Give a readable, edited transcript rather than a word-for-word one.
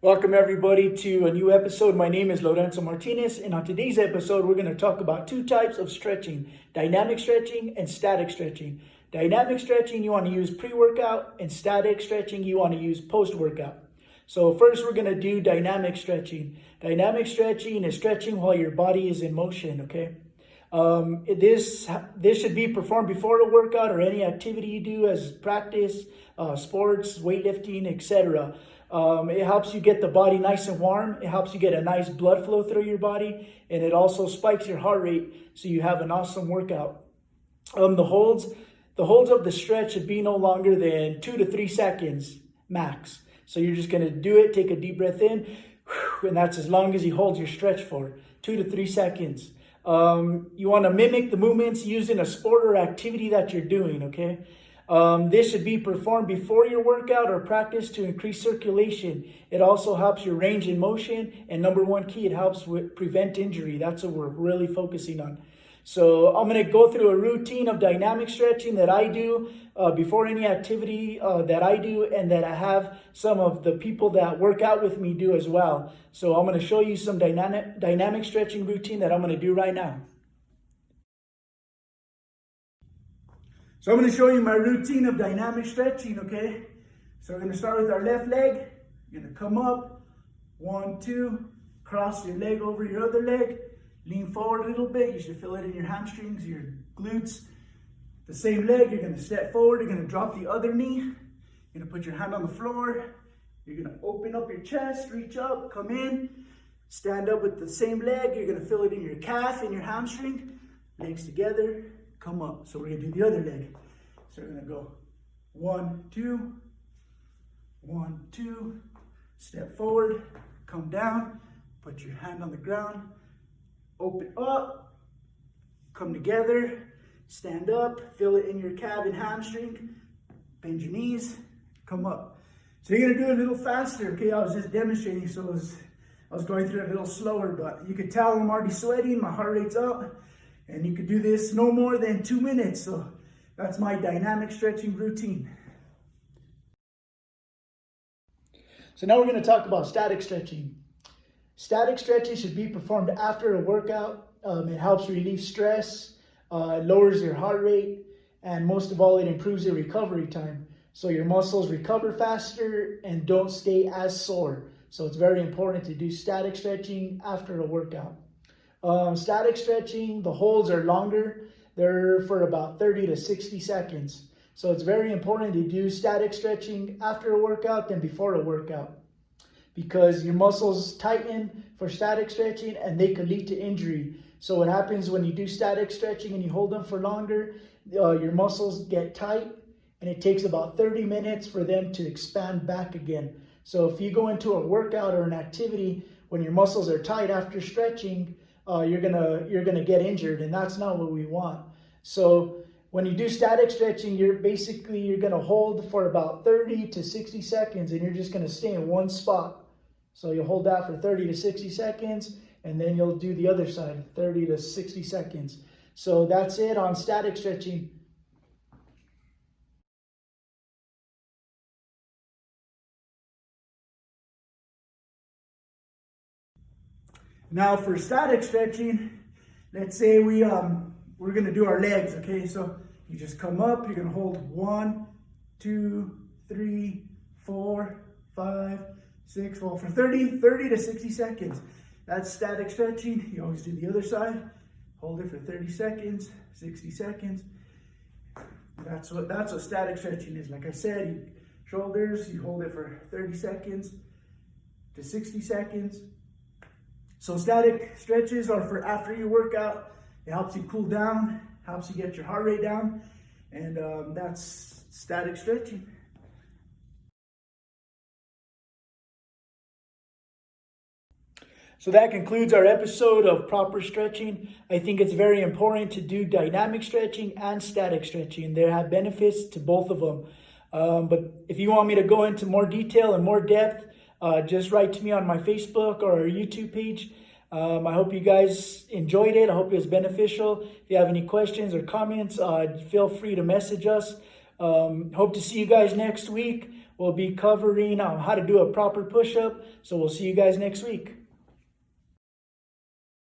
Welcome everybody to a new episode. My name is Lorenzo Martinez, and on today's episode we're going to talk about two types of stretching: dynamic stretching and static stretching. Dynamic stretching you want to use pre-workout, and static stretching you want to use post-workout. So first we're going to do dynamic stretching. Dynamic stretching is stretching while your body is in motion, okay? This should be performed before a workout or any activity you do as practice, sports, weightlifting, etc. It helps you get the body nice and warm. It helps you get a nice blood flow through your body, and it also spikes your heart rate so you have an awesome workout. The holds of the stretch should be no longer than 2 to 3 seconds max. So you're just going to do it, take a deep breath in, and that's as long as you hold your stretch for, 2 to 3 seconds. You want to mimic the movements used in a sport or activity that you're doing, okay? This should be performed before your workout or practice to increase circulation. It also helps your range in motion, and number one key, it helps prevent injury. That's what we're really focusing on. So I'm going to go through a routine of dynamic stretching that I do before any activity that I do, and that I have some of the people that work out with me do as well. So I'm going to show you some dynamic stretching routine that I'm going to do right now. So I'm going to show you my routine of dynamic stretching, okay? So we're going to start with our left leg. You're going to come up, 1, 2, cross your leg over your other leg, lean forward a little bit. You should feel it in your hamstrings, your glutes. The same leg, you're going to step forward. You're going to drop the other knee. You're going to put your hand on the floor. You're going to open up your chest, reach up, come in, stand up with the same leg. You're going to feel it in your calf and your hamstring. Legs together. Come up. So we're going to do the other leg. So we're going to go 1, 2, 1, 2, step forward, come down, put your hand on the ground, open up, come together, stand up, feel it in your calf and hamstring, bend your knees, come up. So you're going to do it a little faster, okay? I was just demonstrating, so I was going through it a little slower, but you could tell I'm already sweating, my heart rate's up. And you could do this no more than 2 minutes. So that's my dynamic stretching routine. So now we're going to talk about static stretching. Static stretching should be performed after a workout. It helps relieve stress, lowers your heart rate, and most of all, it improves your recovery time. So your muscles recover faster and don't stay as sore. So it's very important to do static stretching after a workout. Static stretching, the holds are longer. They're for about 30 to 60 seconds. So it's very important to do static stretching after a workout than before a workout, because your muscles tighten for static stretching and they could lead to injury. So what happens when you do static stretching and you hold them for longer, your muscles get tight, and it takes about 30 minutes for them to expand back again. So if you go into a workout or an activity when your muscles are tight after stretching, you're gonna get injured, and that's not what we want. So when you do static stretching, you're gonna hold for about 30 to 60 seconds, and you're just gonna stay in one spot. So you'll hold that for 30 to 60 seconds, and then you'll do the other side, 30 to 60 seconds. So that's it on static stretching. Now for static stretching, let's say we're going to do our legs, okay? So you just come up, you're going to hold 1, 2, 3, 4, 5, 6, well, for 30 to 60 seconds. That's static stretching. You always do the other side. Hold it for 30 seconds, 60 seconds. That's what static stretching is. Like I said, shoulders, you hold it for 30 seconds to 60 seconds. So static stretches are for after your workout. It helps you cool down, helps you get your heart rate down, and that's static stretching. So that concludes our episode of proper stretching. I think it's very important to do dynamic stretching and static stretching. There have benefits to both of them. But if you want me to go into more detail and more depth, just write to me on my Facebook or our YouTube page. I hope you guys enjoyed it. I hope it was beneficial. If you have any questions or comments, feel free to message us. Hope to see you guys next week. We'll be covering how to do a proper push-up. So we'll see you guys next week.